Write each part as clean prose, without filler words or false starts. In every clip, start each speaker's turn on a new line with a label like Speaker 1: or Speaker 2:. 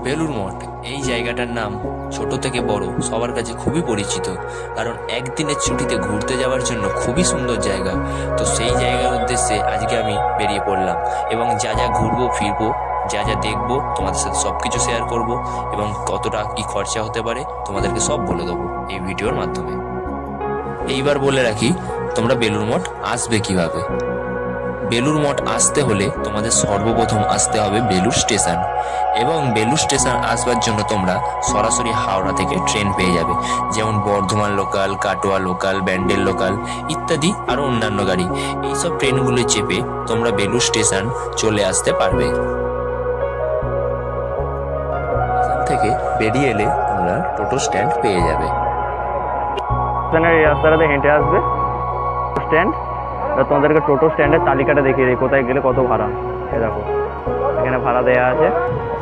Speaker 1: বেলুড় মঠ এই জায়গাটার নাম ছোট থেকে বড় সবার কাছে খুবই পরিচিত, কারণ একদিনের ছুটিতে ঘুরতে যাওয়ার জন্য খুবই সুন্দর জায়গা। তো সেই জায়গার উদ্দেশ্যে আজকে আমি বেরিয়ে পড়লাম এবং যা যা ঘুরবো ফিরবো, যা যা দেখবো তোমাদের সাথে সব কিছু শেয়ার করব এবং কতটা কি খরচা হতে পারে তোমাদেরকে সব বলে দেবো এই ভিডিওর মাধ্যমে। এইবার বলে রাখি তোমরা বেলুড় মঠ আসবে কিভাবে। বেলুড় মঠ আসতে হলে তোমাদের সর্বপ্রথম আসতে হবে বেলুড় স্টেশন, এবং বেলুড় স্টেশন আসবার জন্য তোমরা সরাসরি হাওড়া থেকে ট্রেন পেয়ে যাবে, যেমন Bardhaman local, Katwa local, Bandel local ইত্যাদি আরও অন্যান্য গাড়ি। এইসব ট্রেনগুলো চেপে তোমরা বেলুড় স্টেশন চলে আসতে পারবে। স্টেশন থেকে বেরিয়ে এলে তোমরা টোটো স্ট্যান্ড পেয়ে যাবে।
Speaker 2: এই রাস্তাটাতে হেঁটে আসবে স্ট্যান্ড, তোমাদেরকে টোটো স্ট্যান্ডের তালিকাটা দেখিয়ে দিই কোথায় গেলে কত ভাড়া। এ দেখো এখানে ভাড়া দেওয়া আছে।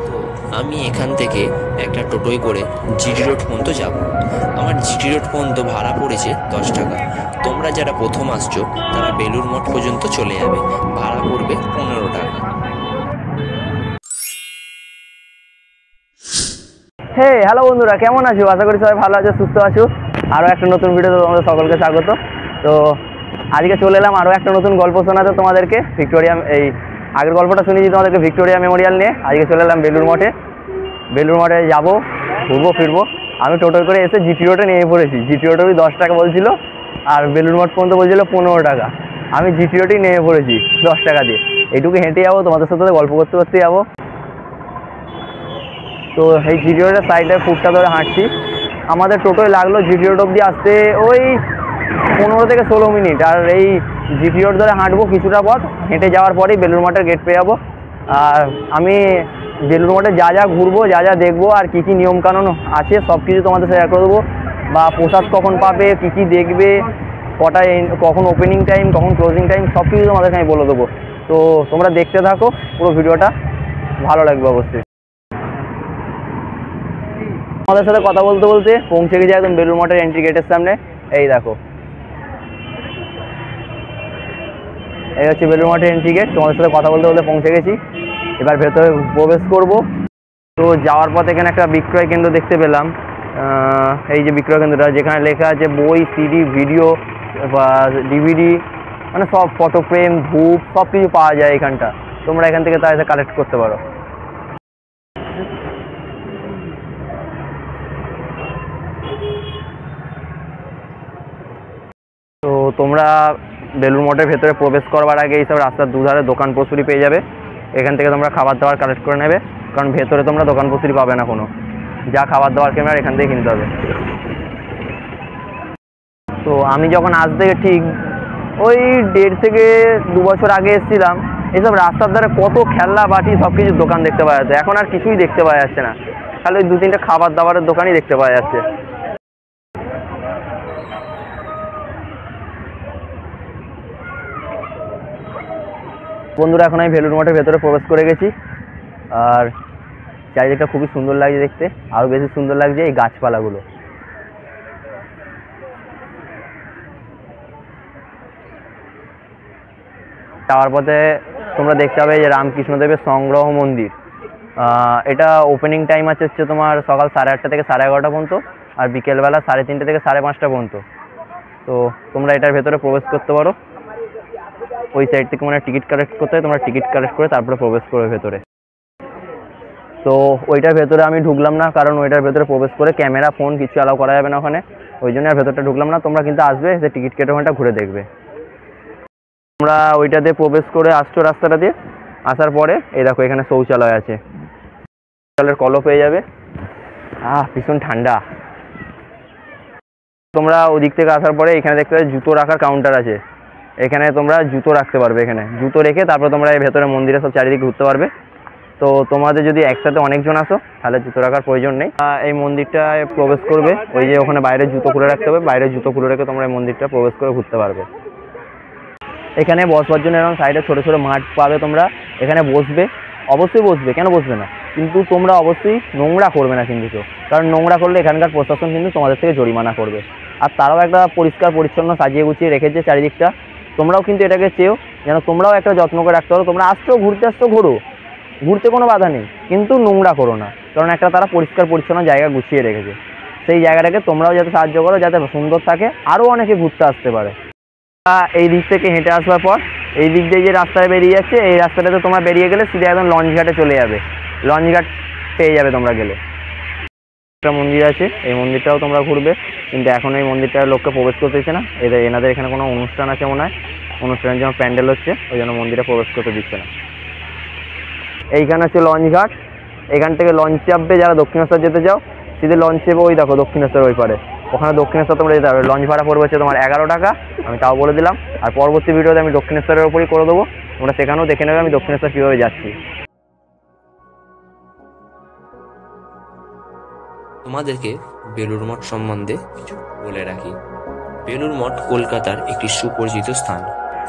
Speaker 1: তো আমি এখান থেকে একটা টোটোয় করে জিটি রোড পর্যন্ত যাব। আমার জিটি রোড পর্যন্ত ভাড়া পড়েছে 10 টাকা। তোমরা যারা প্রথম আসছো তারা বেলুড় মঠ পর্যন্ত চলে যাবে, ভাড়া পড়বে 15 টাকা।
Speaker 2: হ্যালো বন্ধুরা, কেমন আছো? আশা করি সবাই ভালো আছো, সুস্থ আছো। আরও একটা নতুন ভিডিওতে তোমাদের সকলকে স্বাগত। তো আজকে চলে এলাম আরও একটা নতুন গল্প শোনাতে তোমাদেরকে। ভিক্টোরিয়া, এই আগের গল্পটা শুনিয়েছি তোমাদেরকে ভিক্টোরিয়া মেমোরিয়াল নিয়ে। আজকে চলে এলাম বেলুড় মঠে। বেলুড় মঠে যাবো, ঘুরবো ফিরবো। আমি টোটোয় করে এসে জিটি রোডে নেমে পড়েছি। জিটি রোডে 10 টাকা বলছিল, আর বেলুড় মঠ পর্যন্ত বলছিল 15 টাকা। আমি জিটি রোডেই নেমে পড়েছি 10 টাকা দিয়ে। এইটুকু হেঁটে যাবো, তোমাদের সাথে গল্প করতে করতে যাবো। তো এই জিটি রোডের সাইডে ফুটটা ধরে হাঁটছি। আমাদের টোটোয় লাগলো জিটি রোড অবধি আসতে ওই 15 থেকে 16 মিনিট। আর এই জিটি রোড ধরে হাঁটবো কিছুটা পথ, হেঁটে যাওয়ার পরেই বেলুড় মঠের গেট পেয়ে যাবো। আর আমি বেলুড় মঠে যা যা ঘুরবো, যা যা দেখবো, আর কী কী নিয়মকানুন আছে সব কিছু তোমাদের শেয়ার করে দেবো। বা প্রসাদ কখন পাবে, কী কী দেখবে, কখন ওপেনিং টাইম, কখন ক্লোজিং টাইম, সব কিছু তোমাদেরকে আমি বলে দেবো। তো তোমরা দেখতে থাকো পুরো ভিডিওটা, ভালো লাগবে অবশ্যই। আমাদের সাথে কথা বলতে বলতে পৌঁছে গেছি একদম বেলুড় মঠের এন্ট্রি গেটের সামনে। এই দেখো, এই হচ্ছে বেলুড় মঠের এন্ট্রি গেট। তোমাদের সাথে কথা বলতে বলতে পৌঁছে গেছি, এবার ভেতরে প্রবেশ করব। তো যাওয়ার পথে এখানে একটা বিক্রয় কেন্দ্র দেখতে পেলাম। এই যে বিক্রয় কেন্দ্রটা, যেখানে লেখা আছে বই, সিডি, ভিডিও বা ডিভিডি, মানে সব ফটো ফ্রেম, ধূপ সব কিছু পাওয়া যায় এখানটা। তোমরা এখান থেকে তাই কালেক্ট করতে পারো। তো তোমরা বেলুড় মঠের ভেতরে প্রবেশ করবার আগে এইসব রাস্তার দুধারে দোকান প্রচুরি পেয়ে যাবে। এখান থেকে তোমরা খাবার দাবার কালেক্ট করে নেবে, কারণ ভেতরে তোমরা দোকান প্রচুরি পাবে না কোনো। যা খাবার দাবার কেনার এখান থেকে কিনতে হবে। তো আমি যখন আজ থেকে ঠিক ওই 1.5 থেকে 2 বছর আগে এসেছিলাম, এইসব রাস্তার ধারে কত খেলনা বাটি সব কিছুর দোকান দেখতে পাওয়া যাচ্ছে। এখন আর কিছুই দেখতে পাওয়া যাচ্ছে না, খালি ওই 2-3টে খাবার দাবারের দোকানই দেখতে পাওয়া যাচ্ছে। বন্ধুরা, এখন আমি বেলুড় মঠের ভেতরে প্রবেশ করে গেছি। আর চারিদিকটা খুবই সুন্দর লাগছে দেখতে। আরও বেশি সুন্দর লাগছে এই গাছপালাগুলো। যাওয়ার পথে তোমরা দেখতে পাবে যে রামকৃষ্ণদেবের সংগ্রহ মন্দির। এটা ওপেনিং টাইম আছে হচ্ছে তোমার সকাল 8:30 থেকে 11:30 পর্যন্ত, আর বিকেলবেলা 3:30 থেকে 5:30 পর্যন্ত। তো তোমরা এটার ভেতরে প্রবেশ করতে পারো। ওই সাইড থেকে মানে টিকিট কালেক্ট করতে হয়, তোমরা টিকিট কালেক্ট করে তারপরে প্রবেশ করবে ভেতরে। তো ওইটার ভেতরে আমি ঢুকলাম না, কারণ ওইটার ভেতরে প্রবেশ করে ক্যামেরা, ফোন কিছু অ্যালাউ করা যাবে না ওখানে। ওই জন্য আর ভেতরটা ঢুকলাম না। তোমরা কিন্তু আসবে, সে টিকিট কেটে ওখানটা ঘুরে দেখবে। তোমরা ওইটাতে প্রবেশ করে আসছো রাস্তাটা দিয়ে। আসার পরে এই দেখো এখানে শৌচালয় আছে, জলের কলও পেয়ে যাবে। ভীষণ ঠান্ডা। তোমরা ওদিক থেকে আসার পরে এখানে দেখতে পাবে জুতো রাখার কাউন্টার আছে। এখানে তোমরা জুতো রাখতে পারবে। এখানে জুতো রেখে তারপর তোমরা এই ভেতরে মন্দিরে সব চারিদিকে ঘুরতে পারবে। তো তোমাদের যদি একসাথে অনেকজন আসো তাহলে জুতো রাখার প্রয়োজন নেই। এই মন্দিরটায় প্রবেশ করবে, ওই যে ওখানে বাইরে জুতো খুলে রাখতে হবে, বাইরে জুতো খুলে রেখে তোমরা এই মন্দিরটা প্রবেশ করে ঘুরতে পারবে। এখানে বসবার জন্য এরকম সাইডে ছোটো ছোটো মাঠ পাবে। তোমরা এখানে বসবে, অবশ্যই বসবে, কেন বসবে না। কিন্তু তোমরা অবশ্যই নোংরা করবে না কিন্তু কেউ, কারণ নোংরা করলে এখানকার প্রশাসন কিন্তু তোমাদের থেকে জরিমানা করবে। আর তারাও একটা পরিষ্কার পরিচ্ছন্ন সাজিয়ে গুছিয়ে রেখেছে চারিদিকটা। তোমরাও কিন্তু এটাকে চেয়েও যেন তোমরাও একটা যত্ন করে রাখতে পারো। তোমরা আসছো, ঘুরতে আসছো, ঘোরো, ঘুরতে কোনো বাধা নেই, কিন্তু নোংরা করো না, কারণ একটা তারা পরিষ্কার পরিচ্ছন্ন জায়গা গুছিয়ে রেখেছে। সেই জায়গাটাকে তোমরাও যাতে সাহায্য করো, যাতে সুন্দর থাকে, আরও অনেকে ঘুরতে আসতে পারে। এই দিক থেকে হেঁটে আসবার পর এই দিক দিয়ে যে রাস্তায় বেরিয়ে যাচ্ছে, এই রাস্তাটাতে তোমরা বেরিয়ে গেলে সিধা একদম লঞ্চ ঘাটে চলে যাবে। লঞ্চ ঘাট পেয়ে যাবে তোমরা গেলে। একটা মন্দির আছে, এই মন্দিরটাও তোমরা ঘুরবে, কিন্তু এখন এই মন্দিরটার লোককে প্রবেশ করতে দিচ্ছে না। এনাদের এখানে কোনো অনুষ্ঠান আছে মনে হয়, অনুষ্ঠানের জন্য প্যান্ডেল হচ্ছে, ওই জন্য মন্দিরে প্রবেশ করতে দিচ্ছে না। এইখানে হচ্ছে লঞ্চ ঘাট, এখান থেকে লঞ্চ চাপবে যারা দক্ষিণেশ্বর যেতে চাও, সিধে লঞ্চ চেপে ওই দেখো দক্ষিণেশ্বর ওই পারে, ওখানে দক্ষিণেশ্বর তোমরা যেতে হবে। লঞ্চ ভাড়া পড়বে হচ্ছে তোমার 11 টাকা, আমি তাও বলে দিলাম। আর পরবর্তী ভিডিওতে আমি দক্ষিণেশ্বরের ওপরই করে দেবো, তোমরা সেখানেও দেখে নেবে আমি দক্ষিণেশ্বর কীভাবে যাচ্ছি।
Speaker 1: তোমাদেরকে বেলুড় মঠ সম্বন্ধে কিছু বলে রাখি। বেলুড় মঠ কলকাতার একটি সুপরিচিত স্থান।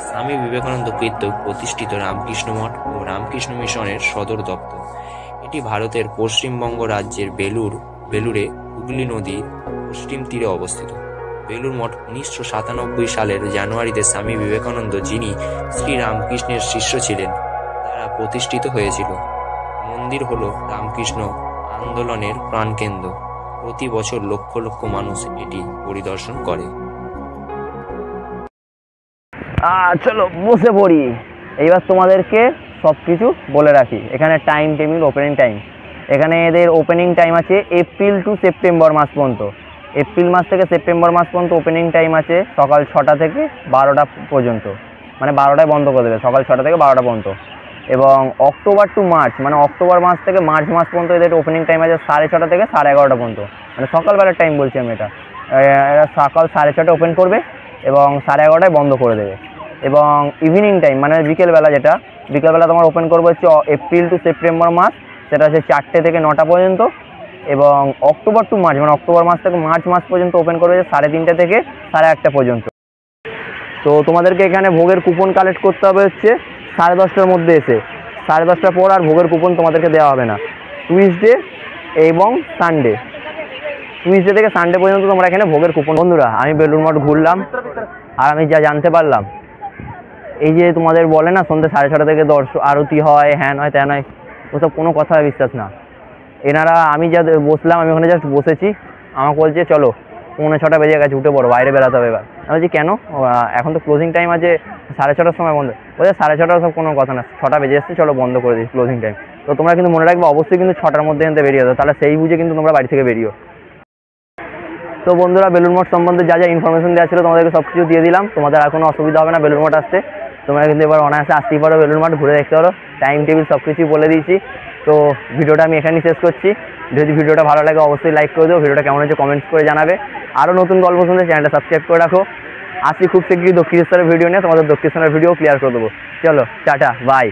Speaker 1: স্বামী বিবেকানন্দ কর্তৃক প্রতিষ্ঠিত রামকৃষ্ণ মঠ ও রামকৃষ্ণ মিশনের সদর দপ্তর। এটি ভারতের পশ্চিমবঙ্গ রাজ্যের বেলুড়ে হুগলি নদীর পশ্চিম তীরে অবস্থিত। বেলুড় মঠ 1997 সালের জানুয়ারিতে স্বামী বিবেকানন্দ, যিনি শ্রী রামকৃষ্ণের শিষ্য ছিলেন, দ্বারা প্রতিষ্ঠিত হয়েছিল। মন্দির হল রামকৃষ্ণ আন্দোলনের প্রাণকেন্দ্র। প্রতি বছর লক্ষ লক্ষ মানুষ এটি পরিদর্শন করে।
Speaker 2: চলো বসে পড়ি। এইবার তোমাদেরকে সব কিছু বলে রাখি। এখানে টাইম টেবিল, ওপেনিং টাইম, এখানে এদের ওপেনিং টাইম আছে এপ্রিল টু সেপ্টেম্বর মাস পর্যন্ত। এপ্রিল মাস থেকে সেপ্টেম্বর মাস পর্যন্ত ওপেনিং টাইম আছে সকাল 6টা থেকে 12টা পর্যন্ত, মানে 12টায় বন্ধ করে দেবে, সকাল 6টা থেকে 12টা পর্যন্ত। এবং অক্টোবর টু মার্চ, মানে অক্টোবর মাস থেকে মার্চ মাস পর্যন্ত এদের ওপেনিং টাইম আছে 6:30 থেকে 11:30 পর্যন্ত, মানে সকালবেলার টাইম বলছি আমি। এটা সকাল 6:30 ওপেন করবে এবং 11:30 বন্ধ করে দেবে। এবং ইভিনিং টাইম মানে বিকেলবেলা, যেটা বিকেলবেলা তোমার ওপেন করবে হচ্ছে এপ্রিল টু সেপ্টেম্বর মাস, সেটা হচ্ছে 4টে থেকে 9টা পর্যন্ত। এবং অক্টোবর টু মার্চ, মানে অক্টোবর মাস থেকে মার্চ মাস পর্যন্ত ওপেন করবে 3:30 থেকে 1:30 পর্যন্ত। তো তোমাদেরকে এখানে ভোগের কুপন কালেক্ট করতে হবে হচ্ছে 10:30টার মধ্যে এসে। 10:30টার পর আর ভোগের কুপন তোমাদেরকে দেওয়া হবে না। টুইসডে এবং সানডে, টুইসডে থেকে সানডে পর্যন্ত তোমরা এখানে ভোগের কুপন। বন্ধুরা, আমি বেলুড় মঠ ঘুরলাম, আর আমি যা জানতে পারলাম, এই যে তোমাদের বলে না সন্ধ্যে 6:30 থেকে আরতি হয়, হ্যান হয়, ত্যান হয়, ওসব কোনো কথা বিশ্বাস না। এনারা, আমি যা বসলাম, আমি ওখানে জাস্ট বসেছি, আমাকে বলছে চলো 5:45 বেজে গেছে, উঠে পড়ো, বাইরে বেরাতে হবে। এবার আমি বলছি কেন, এখন তো ক্লোজিং টাইম আছে 6:30টার সময় বন্ধ। বলছে 6:30 সব কোনো কথা না, 6টা বেজে এসছে, চলো বন্ধ করে দিই ক্লোজিং টাইম। তো তোমরা কিন্তু মনে রাখবে অবশ্যই কিন্তু 6টার মধ্যে এনতে বেরিয়ে যাও, তাহলে সেই বুঝে কিন্তু তোমরা বাড়ি থেকে বেরিও। তো বন্ধুরা, বেলুড় মঠ সম্বন্ধে যা যা ইনফরমেশন দেওয়া ছিল তোমাদেরকে সব কিছু দিয়ে দিলাম। তোমাদের আর কোনো অসুবিধা হবে না বেলুড় মঠ আসতে, তোমরা কিন্তু এবার অনায়াসে আসতেই পারো বেলুড় মঠ, ঘুরে দেখতে পারো। টাইম টেবিল সব কিছুই বলে দিয়েছি। তো ভিডিওটা আমি এখানেই শেষ করছি। যদি ভিডিওটা ভালো লাগে অবশ্যই লাইক করে দেবো, ভিডিওটা কেমন হচ্ছে কমেন্টস করে জানাবে। আরও নতুন গল্প শুনতে চ্যানেলটা সাবস্ক্রাইব করে রাখো। আসি খুব শীঘ্রই দক্ষিণেশ্বরের ভিডিও নিয়ে, তোমাদের দক্ষিণেশ্বরের ভিডিও ক্লিয়ার করে দেবো। চলো টাটা, বাই।